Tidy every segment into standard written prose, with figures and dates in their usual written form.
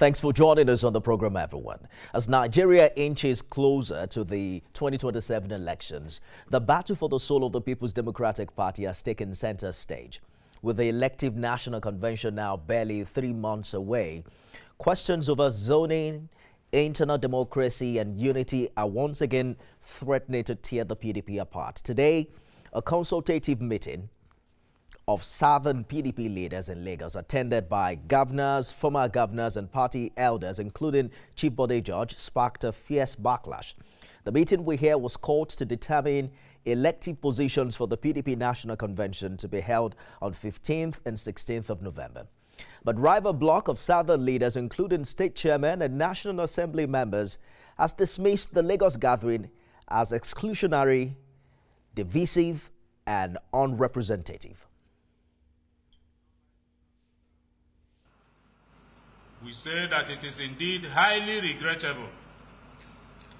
Thanks for joining us on the program, everyone. As Nigeria inches closer to the 2027 elections, the battle for the soul of the People's Democratic Party has taken center stage. With the elective national convention now barely 3 months away, questions over zoning, internal democracy and unity are once again threatening to tear the PDP apart. Today, a consultative meeting of Southern PDP leaders in Lagos, attended by governors, former governors and party elders, including Chief Bode George, sparked a fierce backlash. The meeting we hear was called to determine elective positions for the PDP National Convention to be held on 15th and 16th of November. But rival bloc of Southern leaders, including state chairmen and National Assembly members, has dismissed the Lagos gathering as exclusionary, divisive and unrepresentative. We say that it is indeed highly regrettable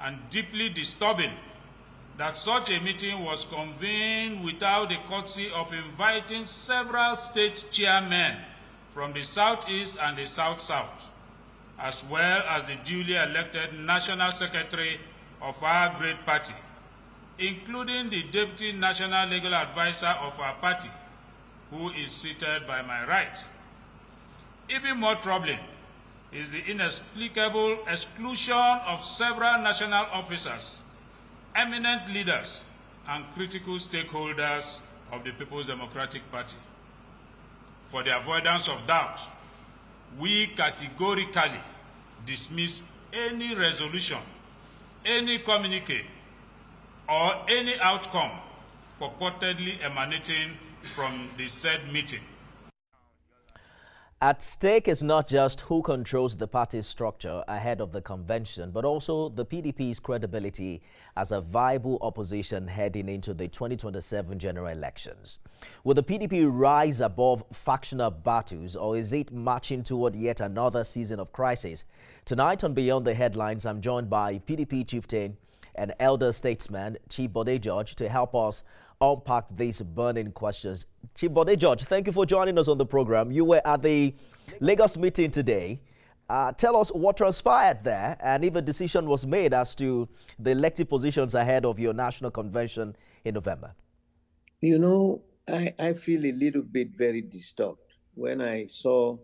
and deeply disturbing that such a meeting was convened without the courtesy of inviting several state chairmen from the Southeast and the South-South, as well as the duly elected National Secretary of our great party, including the Deputy National Legal Advisor of our party, who is seated by my right. Even more troubling is the inexplicable exclusion of several national officers, eminent leaders, and critical stakeholders of the People's Democratic Party. For the avoidance of doubt, we categorically dismiss any resolution, any communique, or any outcome purportedly emanating from the said meeting. At stake is not just who controls the party's structure ahead of the convention, but also the PDP's credibility as a viable opposition heading into the 2027 general elections. Will the PDP rise above factional battles, or is it marching toward yet another season of crisis? Tonight on Beyond the Headlines, I'm joined by PDP chieftain and elder statesman Chief Bode George to help us unpack these burning questions. Chief Bode George, thank you for joining us on the program. You were at the Lagos meeting today. Tell us what transpired there and if a decision was made as to the elective positions ahead of your national convention in November. You know, I feel a little bit very disturbed when I saw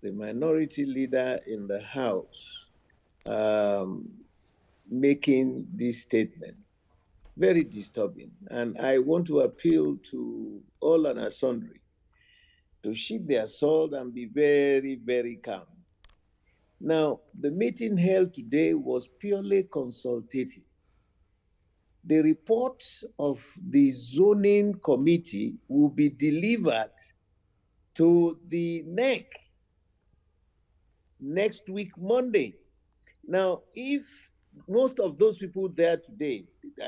the minority leader in the House making this statement. Very disturbing. And I want to appeal to all and sundry to sheathe their sword and be very, very calm. Now, the meeting held today was purely consultative. The report of the zoning committee will be delivered to the NEC next week, Monday. Now, if most of those people there today,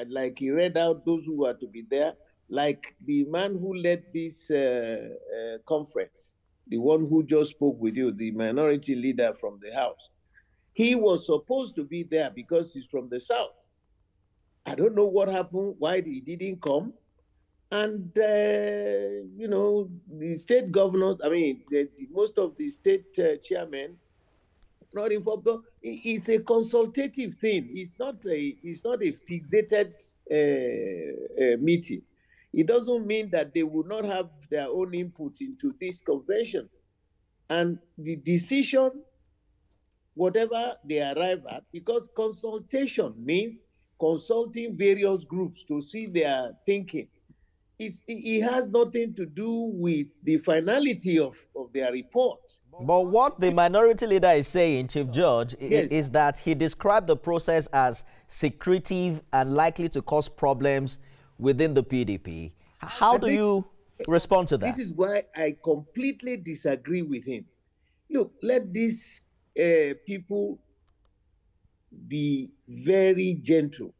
like he read out those who are to be there, like the man who led this conference, the one who just spoke with you, the minority leader from the House, he was supposed to be there because he's from the South. I don't know what happened, why he didn't come. And, you know, the state governors, I mean, most of the state chairmen, not informed. It's a consultative thing. It's not a fixated meeting. It doesn't mean that they will not have their own input into this convention. And the decision, whatever they arrive at, because consultation means consulting various groups to see their thinking. It has nothing to do with the finality of their report. But what the minority leader is saying, Chief George, yes, is that he described the process as secretive and likely to cause problems within the PDP. How do you respond to that? This is why I completely disagree with him. Look, let these people be very gentle.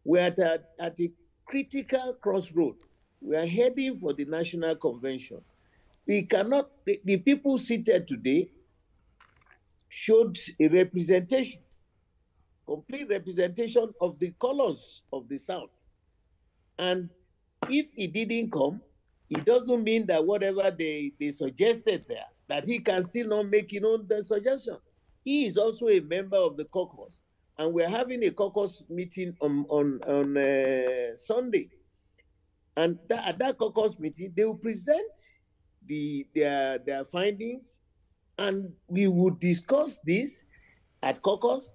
We're at a critical crossroad. We are heading for the national convention. We cannot, the people seated today showed a representation, complete representation of the colors of the South. And if he didn't come, it doesn't mean that whatever they suggested there that he can still not make the suggestion. He is also a member of the caucus, and we're having a caucus meeting on Sunday. And at that caucus meeting, they will present their findings, and we will discuss this at caucus,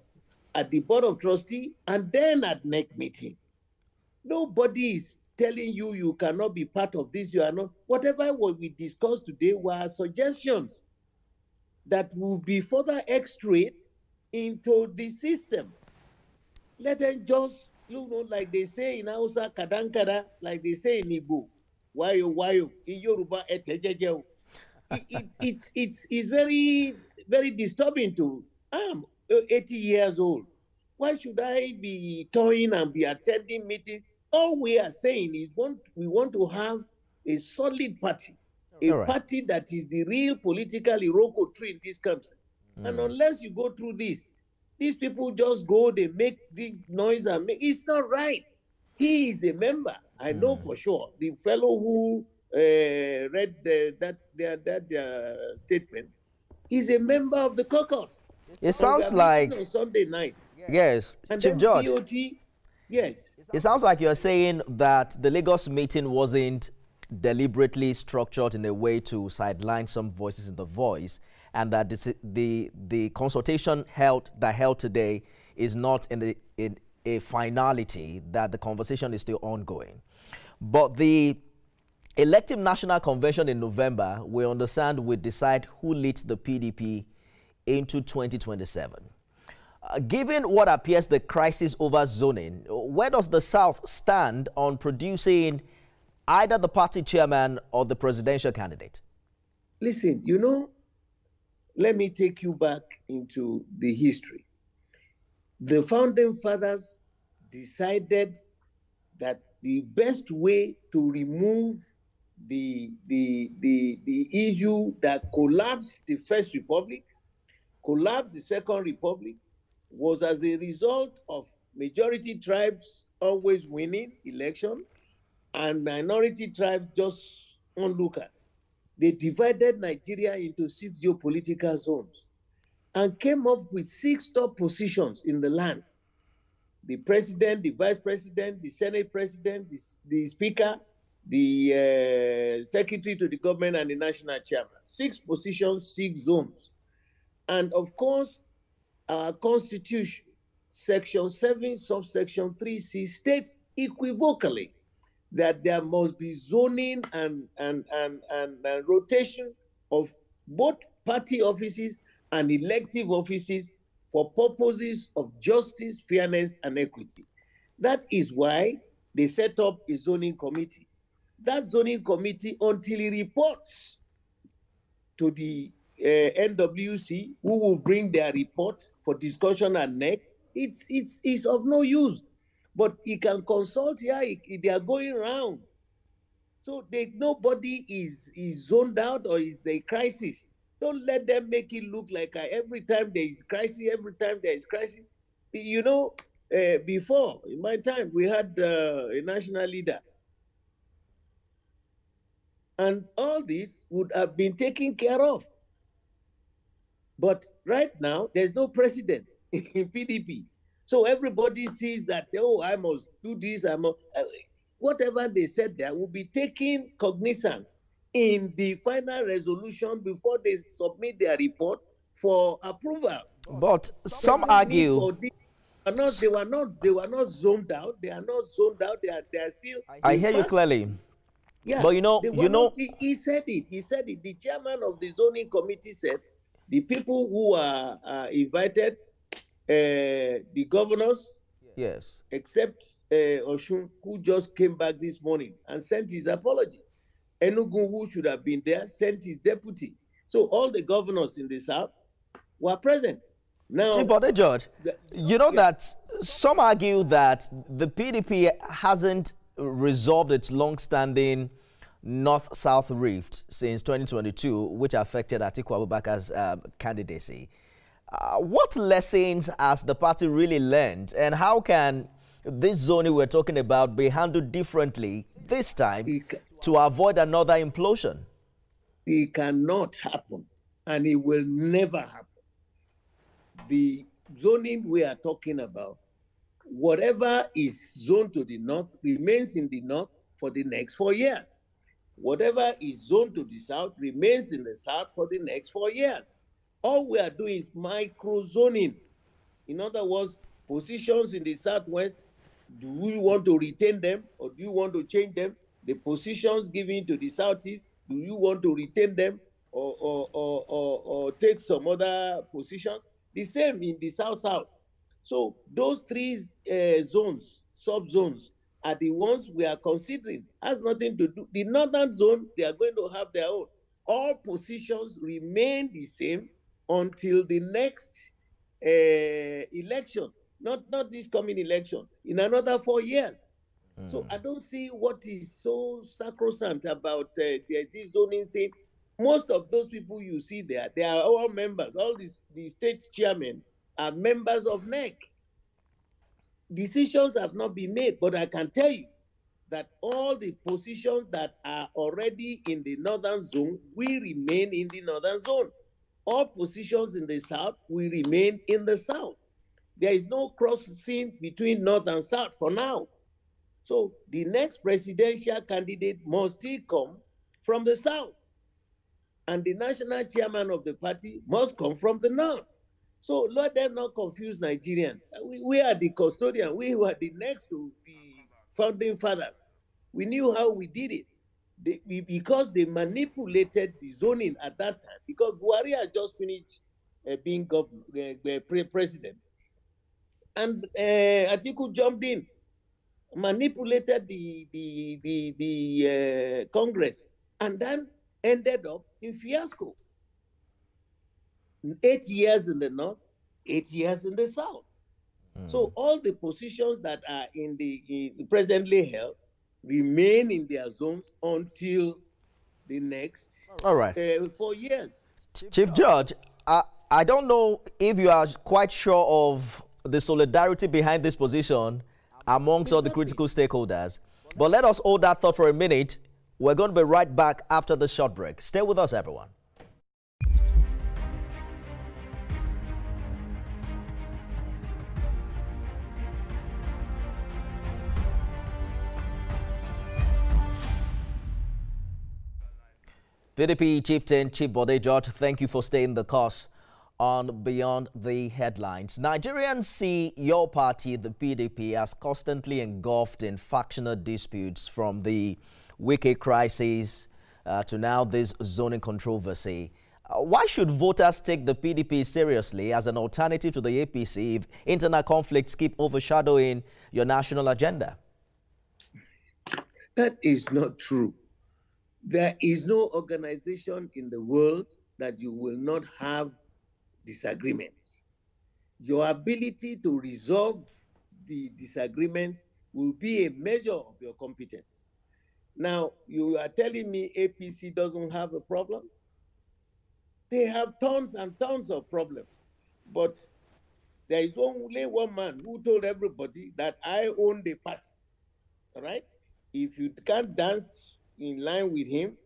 at the board of trustees, and then at NEC meeting. Nobody is telling you you cannot be part of this, you are not. Whatever what we discussed today were suggestions that will be further extracted into the system. Let them just, like they say in Hausa, kadankada, like they say in Igbo, wayo, in Yoruba, etejejeo. It's very, very disturbing to, I'm 80 years old. Why should I be toying and be attending meetings? All we are saying is we want to have a solid party, a party that is the real political Iroko tree in this country. And unless you go through this, these people just go, they make the noise and make, it's not right. He is a member, I know for sure. The fellow who read that statement is a member of the caucus. It sounds like on Sunday night. Yes, and Chief George. BOT, yes. It sounds like you're saying that the Lagos meeting wasn't deliberately structured in a way to sideline some voices in the voice, and that the consultation held today is not in a finality, that the conversation is still ongoing. But the elective national convention in November, we understand, will decide who leads the PDP into 2027. Given what appears the crisis over zoning, where does the South stand on producing either the party chairman or the presidential candidate? Listen, let me take you back into the history. The founding fathers decided that the best way to remove the issue that collapsed the First Republic, collapsed the Second Republic, was as a result of majority tribes always winning election and minority tribes just onlookers. They divided Nigeria into 6 geopolitical zones and came up with 6 top positions in the land. The president, the vice president, the Senate president, the speaker, the secretary to the government, and the national chairman. 6 positions, 6 zones. And of course, our constitution, section 7, subsection 3C, states equivocally that there must be zoning and rotation of both party offices and elective offices for purposes of justice, fairness, and equity. That is why they set up a zoning committee. That zoning committee, until it reports to the NWC, who will bring their report for discussion at NEC, it's of no use. But he can consult here, they are going around. So nobody is zoned out or is the crisis. Don't let them make it look like every time there is crisis, before, in my time, we had a national leader. And all this would have been taken care of. But right now, there's no president in PDP. So everybody sees that, I must do this, whatever they said there will be taken cognizance in the final resolution before they submit their report for approval. But some argue they were not zoned out. They are not zoned out. They are still. I hear you clearly. Yeah, but he said it. He said it. The chairman of the zoning committee said the people who are invited, the governors, yes, except Oshun, who just came back this morning and sent his apology. Enugu, who should have been there, sent his deputy. So all the governors in the South were present. Now, Chief Bode George, that some argue that the PDP hasn't resolved its long-standing North-South rift since 2022, which affected Atiku Abubakar's candidacy. What lessons has the party really learned, and how can this zoning we're talking about be handled differently this time to avoid another implosion? It cannot happen. and it will never happen. The zoning we are talking about, whatever is zoned to the north remains in the north for the next 4 years. Whatever is zoned to the south remains in the south for the next 4 years. All we are doing is micro-zoning. In other words, positions in the southwest, do we want to retain them or do you want to change them? The positions given to the southeast, do you want to retain them or take some other positions? The same in the south-south. So those three zones, sub-zones, are the ones we are considering. Has nothing to do. The northern zone, they are going to have their own. All positions remain the same until the next election, not this coming election, in another 4 years. So I don't see what is so sacrosanct about this zoning thing. Most of those people you see there, they are all members. All the state chairmen are members of NEC. Decisions have not been made, but I can tell you that all the positions that are already in the northern zone will remain in the northern zone. All positions in the south will remain in the south. There is no crossing between north and south for now. So the next presidential candidate must still come from the south. And the national chairman of the party must come from the north. So let them not confuse Nigerians. We are the custodian. We were the next to the founding fathers. We knew how we did it. Because they manipulated the zoning at that time, because Buhari had just finished being president. And Atiku jumped in, manipulated the Congress, and then ended up in fiasco. 8 years in the north, 8 years in the south. So all the positions that are presently held remain in their zones until the next 4 years. Chief Judge, I don't know if you are quite sure of the solidarity behind this position amongst all the critical stakeholders, but let us hold that thought for a minute. We're going to be right back after the short break. Stay with us, everyone. PDP chieftain Chief Bode George, thank you for staying the course on Beyond the Headlines. Nigerians see your party, the PDP, as constantly engulfed in factional disputes, from the Wike crisis to now this zoning controversy. Why should voters take the PDP seriously as an alternative to the APC if internal conflicts keep overshadowing your national agenda? That is not true. There is no organization in the world that you will not have disagreements. Your ability to resolve the disagreements will be a measure of your competence. Now, you are telling me APC doesn't have a problem? They have tons and tons of problems. But there is only one man who told everybody that I own the party. All right? If you can't dance in line with him,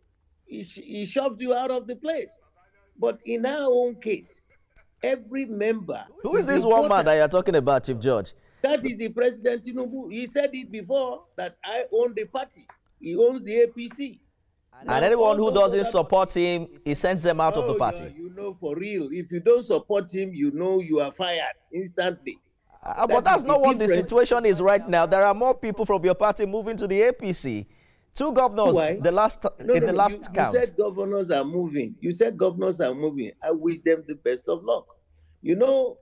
he shoves you out of the place. But in our own case, every member... Who is this one man that you're talking about, Chief George? That is the President Tinubu. He said it before, that I own the party. He owns the APC. And anyone who doesn't support him, he sends them out of the party. You know, for real. If you don't support him, you know you are fired instantly. But that's not what the situation is right now. There are more people from your party moving to the APC. 2 governors in the last count. You said governors are moving. You said governors are moving. I wish them the best of luck. You know,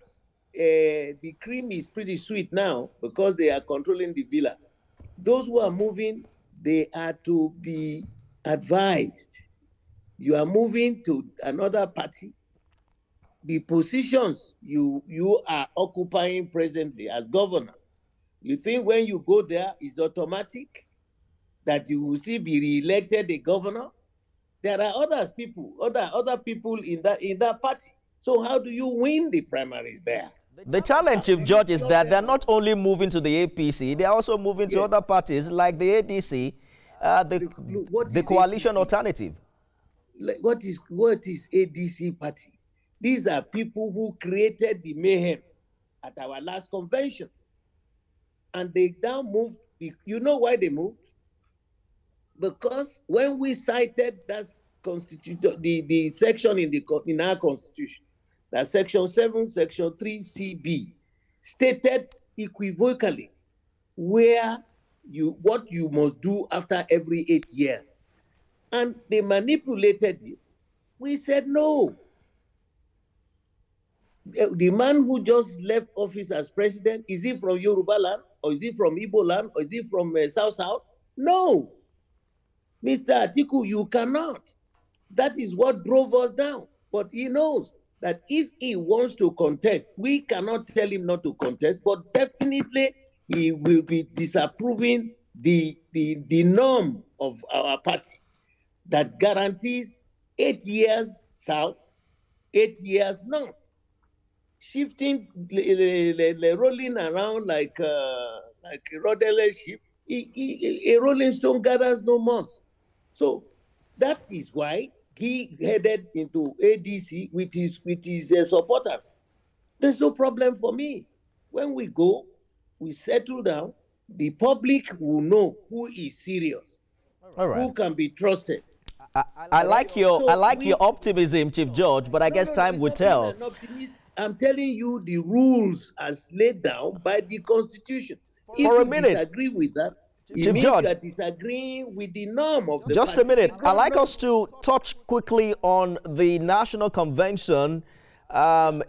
the cream is pretty sweet now because they are controlling the villa. Those who are moving, they are to be advised. You are moving to another party. The positions you are occupying presently as governor, you think when you go there it's automatic that you will still be re-elected a governor? There are other people in that party. So how do you win the primaries there? The challenge, Chief George, is that they're not only moving to the APC, they're also moving to other parties like the ADC, the coalition APC? alternative. like, what is ADC party? These are people who created the mayhem at our last convention. And they now moved. You know why they moved? Because when we cited that constitution, the section in our constitution, that section 7, section 3, CB, stated equivocally what you must do after every 8 years. And they manipulated it. We said no. The man who just left office as president, is he from Yoruba land, or is he from Igbo land, or is he from South? No. Mr. Atiku, you cannot. That is what drove us down. But he knows that if he wants to contest, we cannot tell him not to contest, but definitely he will be disapproving the norm of our party that guarantees 8 years south, 8 years north. Shifting, rolling around like a rudderless ship, a rolling stone gathers no moss. So that is why he headed into ADC with his supporters. There's no problem for me. When we go, we settle down, the public will know who is serious, who can be trusted. I like your optimism, Chief George, but I guess time will tell. I'm telling you the rules as laid down by the Constitution. If For a minute, disagree with that, Chief George, you are disagreeing with the norm of the just party. a minute. I'd like us to touch quickly on the National Convention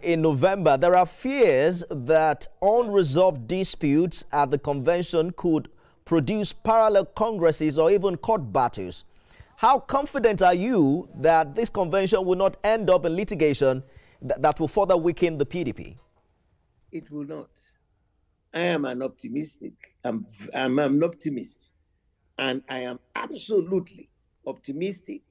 in November. There are fears that unresolved disputes at the convention could produce parallel congresses or even court battles. How confident are you that this convention will not end up in litigation that will further weaken the PDP? It will not. I am an optimistic. I'm an optimist, and I am absolutely optimistic.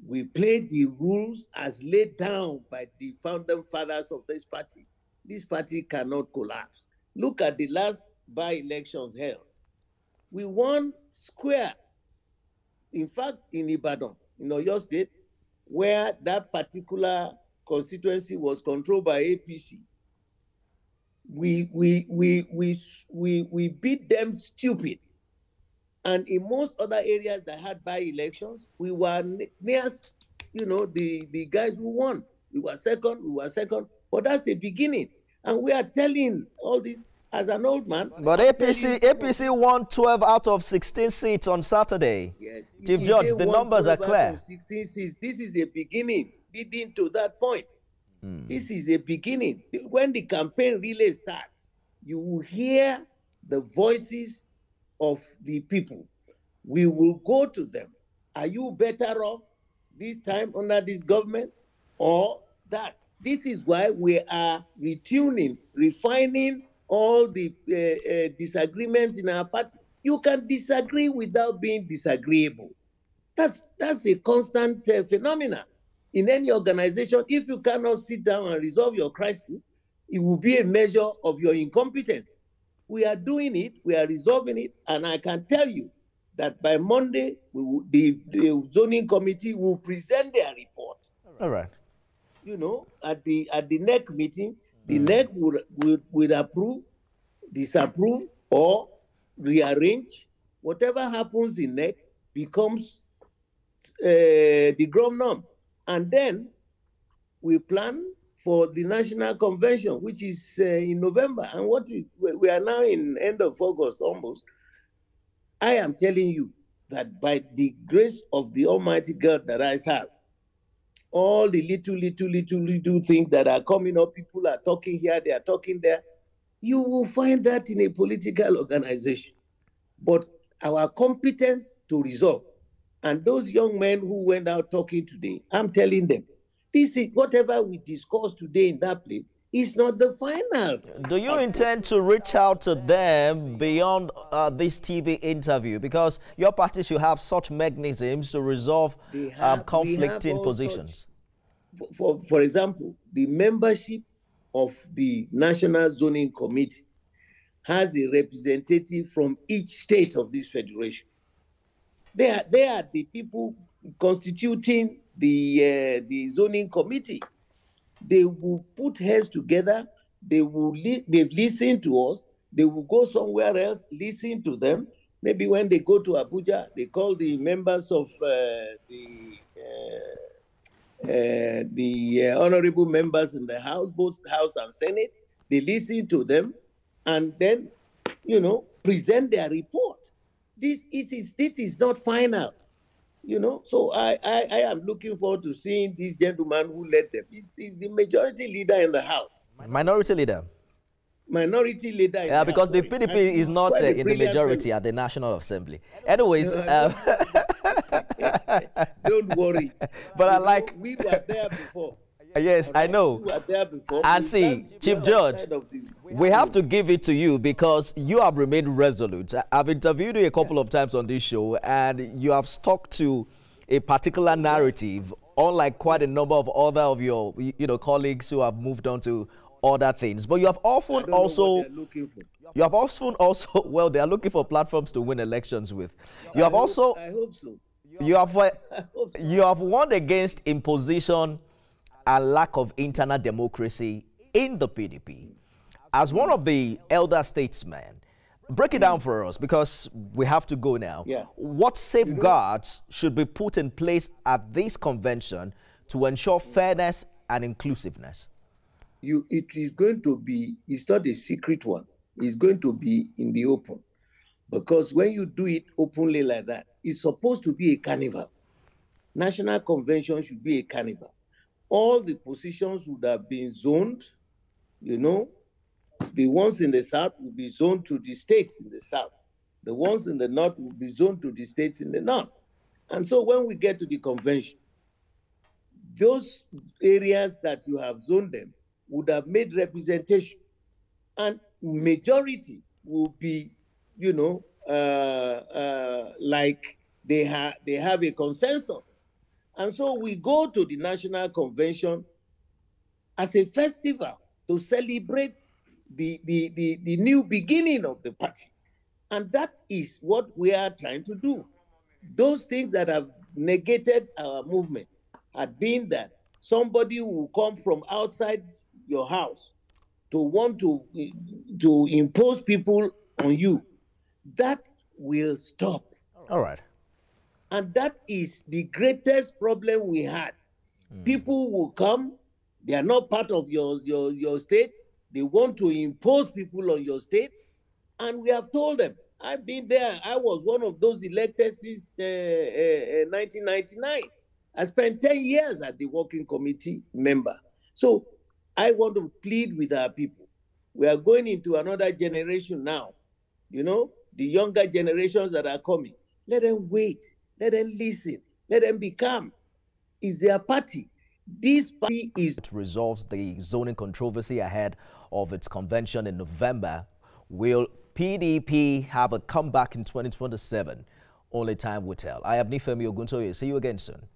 We play the rules as laid down by the founding fathers of this party. This party cannot collapse. Look at the last by-elections held. We won square. In fact, in Ibadan, in Oyo State, where that particular constituency was controlled by APC, we beat them stupid. And in most other areas that had by-elections, we were nearest, the guys who won. We were second, but that's the beginning. And we are telling all this as an old man. But APC won 12 out of 16 seats on Saturday. Yeah, Chief George, the numbers are clear. 16 seats. This is a beginning leading to that point. This is a beginning. When the campaign really starts, you will hear the voices of the people. We will go to them. Are you better off this time under this government or that? This is why we are retuning, refining all the disagreements in our party. You can disagree without being disagreeable. That's a constant phenomenon. In any organization, if you cannot sit down and resolve your crisis, it will be a measure of your incompetence. We are doing it, we are resolving it, and I can tell you that by Monday, the zoning committee will present their report. All right. At the NEC meeting, the NEC would approve, disapprove, or rearrange. Whatever happens in NEC becomes the ground norm. And then we plan for the National Convention, which is in November. And we are now in end of August almost. I am telling you that by the grace of the Almighty God that I serve, all the little things that are coming up, people are talking here, they are talking there, you will find that in a political organization. But our competence to resolve, and those young men who went out talking today, I'm telling them, this is whatever we discussed today in that place is not the final. Do you intend to reach out to them beyond this TV interview? Because your party should have such mechanisms to resolve conflicting positions. For example, the membership of the National Zoning Committee has a representative from each state of this federation. They are the people constituting the zoning committee. They will put heads together. They've listened to us. They will go somewhere else, listen to them. Maybe when they go to Abuja, they call the members of the honorable members in the House, both House and Senate. They listen to them and then, present their report. This is not final, So I am looking forward to seeing this gentleman who led them. He's the majority leader in the House. Minority leader. Minority leader. Yeah, because the PDP is not in the majority at the National Assembly. Anyways, don't worry. But we were there before. Yes, I know. We were there before. And see, Chief Judge, we have to give it to you because you have remained resolute. I've interviewed you a couple of times on this show, and you have stuck to a particular narrative, unlike quite a number of other of your colleagues who have moved on to other things. But you have often also well, they are looking for platforms to win elections with. I hope so. You have warned against imposition and lack of internal democracy in the PDP. As one of the elder statesmen, break it down for us because we have to go now. Yeah. What safeguards should be put in place at this convention to ensure fairness and inclusiveness? It is going to be, it's not a secret one. It's going to be in the open. Because when you do it openly like that, it's supposed to be a carnival. National convention should be a carnival. All the positions would have been zoned, The ones in the south will be zoned to the states in the south. The ones in the north will be zoned to the states in the north. And so when we get to the convention, those areas that you have zoned them would have made representation. And majority will be, like they have a consensus. And so we go to the National Convention as a festival to celebrate the new beginning of the party. And that is what we are trying to do. Those things that have negated our movement had been that somebody will come from outside your house to want to impose people on you. That will stop. All right. And that is the greatest problem we had. People will come, they are not part of your state, they want to impose people on your state, and we have told them. I've been there, I was one of those elected since 1999. I spent 10 years as the working committee member. So I want to plead with our people. We are going into another generation now. The younger generations that are coming. Let them wait. Let them listen. Let them be calm. It's their party. This party is... It resolves the zoning controversy ahead of its convention in November. Will PDP have a comeback in 2027? Only time will tell. I am Nifemi Oguntoye. See you again soon.